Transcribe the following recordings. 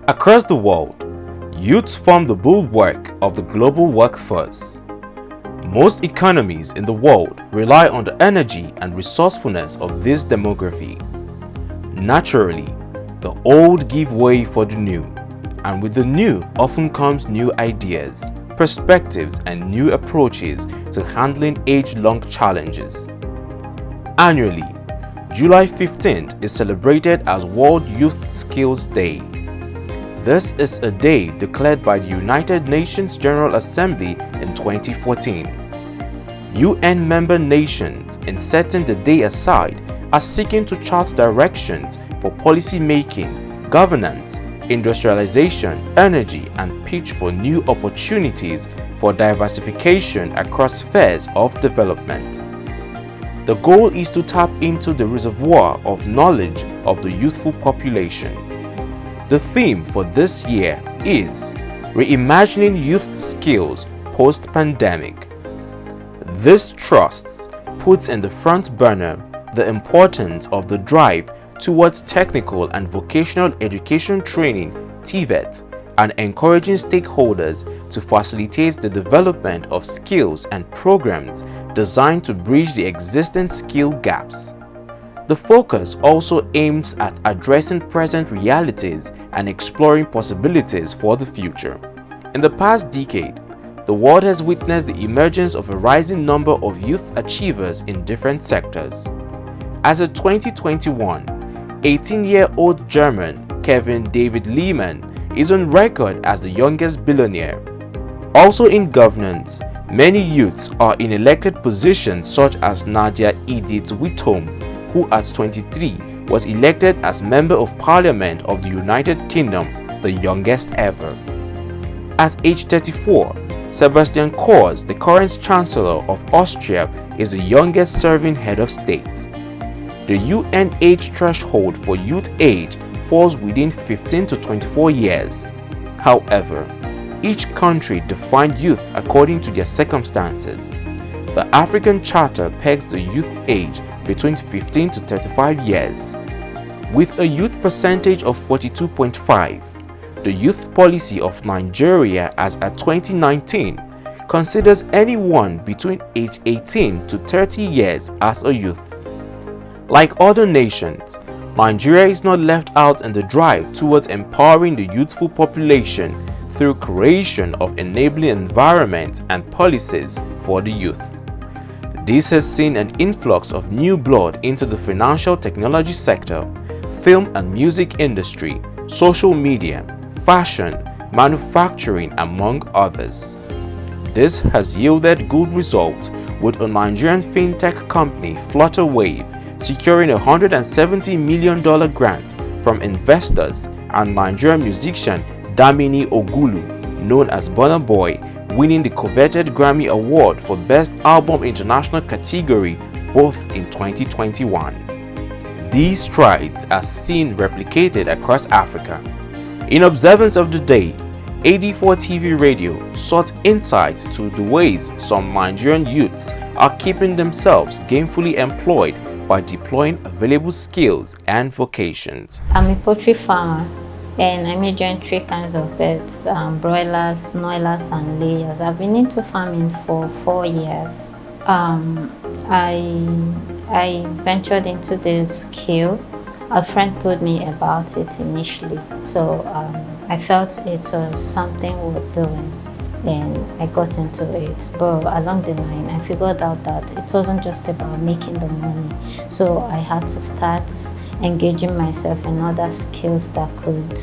Across the world, youths form the bulwark of the global workforce. Most economies in the world rely on the energy and resourcefulness of this demography. Naturally, the old give way for the new, and with the new often comes new ideas, perspectives, and new approaches to handling age-long challenges. Annually, July 15th is celebrated as World Youth Skills Day. This is a day declared by the United Nations General Assembly in 2014. UN member nations, in setting the day aside, are seeking to chart directions for policy making, governance, industrialization, energy, and pitch for new opportunities for diversification across spheres of development. The goal is to tap into the reservoir of knowledge of the youthful population. The theme for this year is Reimagining Youth Skills Post-Pandemic. This trust puts in the front burner the importance of the drive towards technical and vocational education training (TVET) and encouraging stakeholders to facilitate the development of skills and programs designed to bridge the existing skill gaps. The focus also aims at addressing present realities and exploring possibilities for the future. In the past decade, the world has witnessed the emergence of a rising number of youth achievers in different sectors. As of 2021, 18-year-old German Kevin David Lehman is on record as the youngest billionaire. Also in governance, many youths are in elected positions such as Nadia Edith Whittom, who at 23 was elected as Member of Parliament of the United Kingdom, the youngest ever. At age 34, Sebastian Kurz, the current Chancellor of Austria, is the youngest serving head of state. The UN age threshold for youth age falls within 15 to 24 years. However, each country defines youth according to their circumstances. The African Charter pegs the youth age between 15 to 35 years. With a youth percentage of 42.5, the youth policy of Nigeria as at 2019 considers anyone between age 18 to 30 years as a youth. Like other nations, Nigeria is not left out in the drive towards empowering the youthful population through creation of enabling environments and policies for the youth. This has seen an influx of new blood into the financial technology sector, film and music industry, social media, fashion, manufacturing, among others. This has yielded good results, with a Nigerian fintech company, Flutterwave, securing a $170 million grant from investors, and Nigerian musician Damini Ogulu, known as Burna Boy, winning the coveted Grammy Award for Best Album International category both in 2021. These strides are seen replicated across Africa. In observance of the day, AD4 TV Radio sought insights to the ways some Nigerian youths are keeping themselves gainfully employed by deploying available skills and vocations. I'm a poultry farmer, and I major in 3 kinds of birds, broilers, noilers, and layers. I've been into farming for 4 years. I ventured into this skill. A friend told me about it initially, so I felt it was something worth doing, and I got into it. But along the line, I figured out that it wasn't just about making the money, so I had to start engaging myself in other skills that could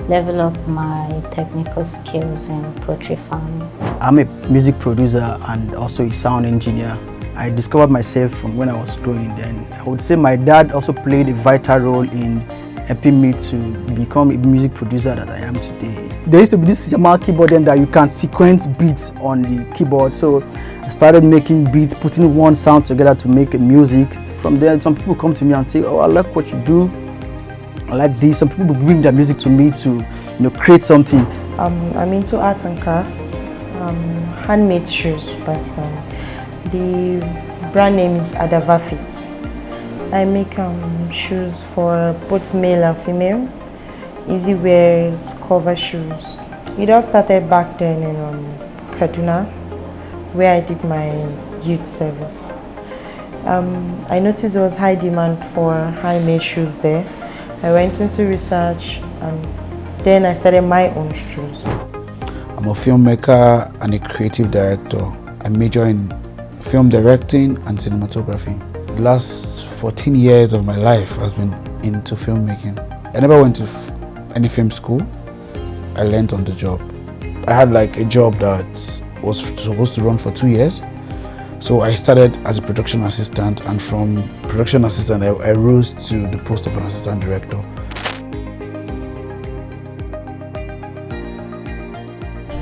level up my technical skills in poultry farming. I'm a music producer and also a sound engineer. I discovered myself from when I was growing. Then I would say my dad also played a vital role in helping me to become a music producer that I am today. There used to be this Yamaha keyboard then that you can sequence beats on the keyboard. So I started making beats, putting one sound together to make music. From there, some people come to me and say, "Oh, I like what you do. I like this." Some people bring their music to me to, create something. I'm into arts and crafts, handmade shoes practically. The brand name is Adava Fit. I make shoes for both male and female. easy wears, cover shoes. It all started back then in Kaduna, where I did my youth service. I noticed there was high demand for handmade shoes there. I went into research and then I started my own shoes. I'm a filmmaker and a creative director. I major in film directing and cinematography. The last 14 years of my life has been into filmmaking. I never went to any film school. I learned on the job. I had like a job that was supposed to run for 2 years. So I started as a production assistant, and from production assistant I rose to the post of an assistant director.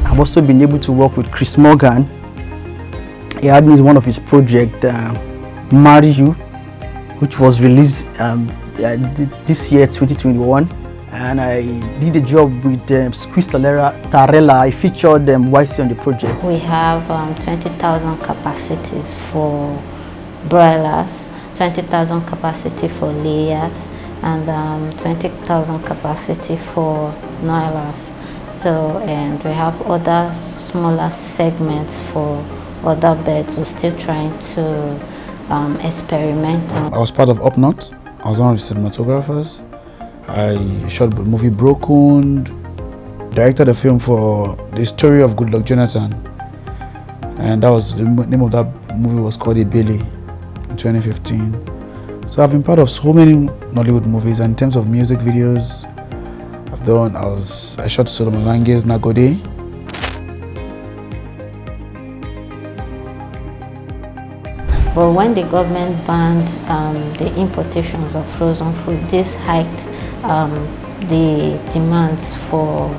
I've also been able to work with Chris Morgan. He had me in one of his projects, Marry You, which was released this year, 2021. And I did a job with Squeeze Tarella. I featured YC on the project. We have 20,000 capacities for broilers, 20,000 capacity for layers, and 20,000 capacity for noilers. So, and we have other smaller segments for other beds. We're still trying to experiment on. I was part of Up North. I was one of the cinematographers. I shot the movie Broken, directed a film for the story of Goodluck Jonathan, and that was the name of that movie was called Ebele in 2015. So I've been part of so many Nollywood movies, and in terms of music videos, I shot Solomon Lange's Nagode. But when the government banned the importations of frozen food, this hiked the demands for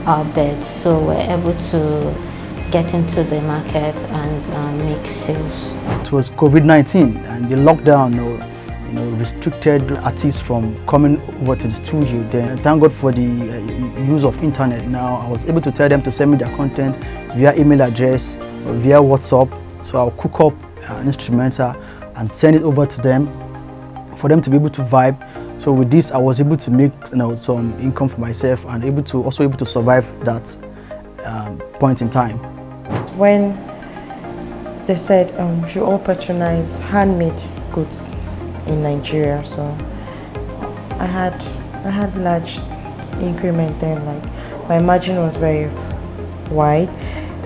our beds. So we're able to get into the market and make sales. It was COVID-19, and the lockdown restricted artists from coming over to the studio. Then thank God for the use of internet now. I was able to tell them to send me their content via email address or via WhatsApp. So I'll cook up an instrumental and send it over to them for them to be able to vibe. So with this, I was able to make some income for myself and also able to survive that point in time. When they said we should all patronize handmade goods in Nigeria, so I had large increment then. Like my margin was very wide.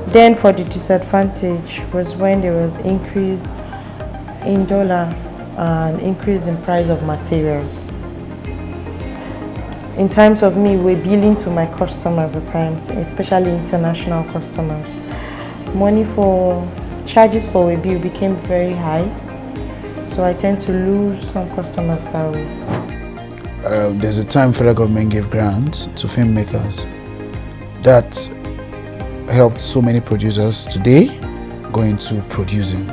Then for the disadvantage was when there was increase in dollar and increase in price of materials. In terms of me, we're billing to my customers at times, especially international customers. Charges for a bill became very high, so I tend to lose some customers that way. There's a time federal government gave grants to filmmakers that helped so many producers today go into producing,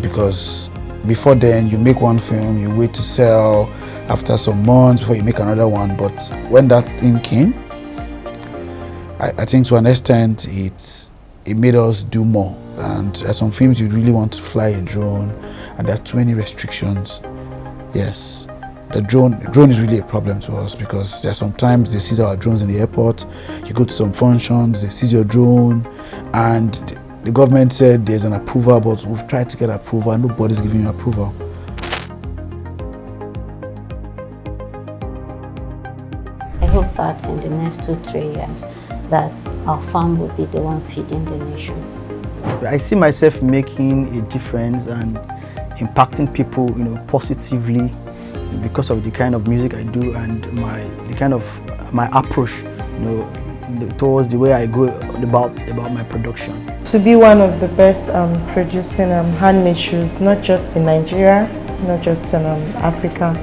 because before then you make one film, you wait to sell after some months before you make another one. But when that thing came, I think to an extent it made us do more. And at some films you really want to fly a drone, and there are too many restrictions. Yes, the drone is really a problem to us, because there are sometimes they seize our drones in the airport. You go to some functions, they seize your drone, and the government said there's an approval, but we've tried to get approval and nobody's giving you approval. I hope that in the next 2-3 years that our farm will be the one feeding the nations. I see myself making a difference and impacting people, positively, because of the kind of music I do and my approach, towards the way I go about my production. To be one of the best producing handmade shoes, not just in Nigeria, not just in Africa,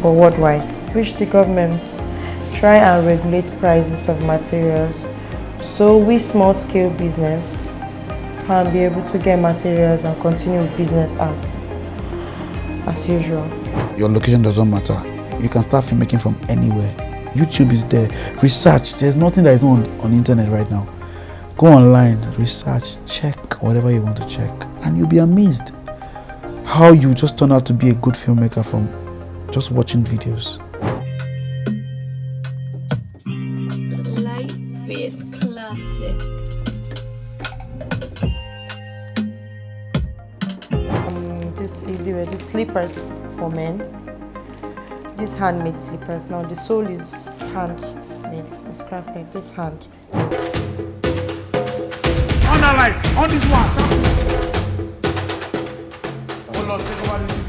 but worldwide. Wish the government try and regulate prices of materials, so we small-scale business can be able to get materials and continue business as usual. Your location doesn't matter. You can start filmmaking from anywhere. YouTube is there. Research. There's nothing that is on the internet right now. Go online, research, check whatever you want to check, and you'll be amazed how you just turn out to be a good filmmaker from just watching videos. this easy wear, these slippers for men. These handmade slippers. Now the sole is handmade, it's crafted, this hand. On the lights, on this one. Oh Lord, take over this.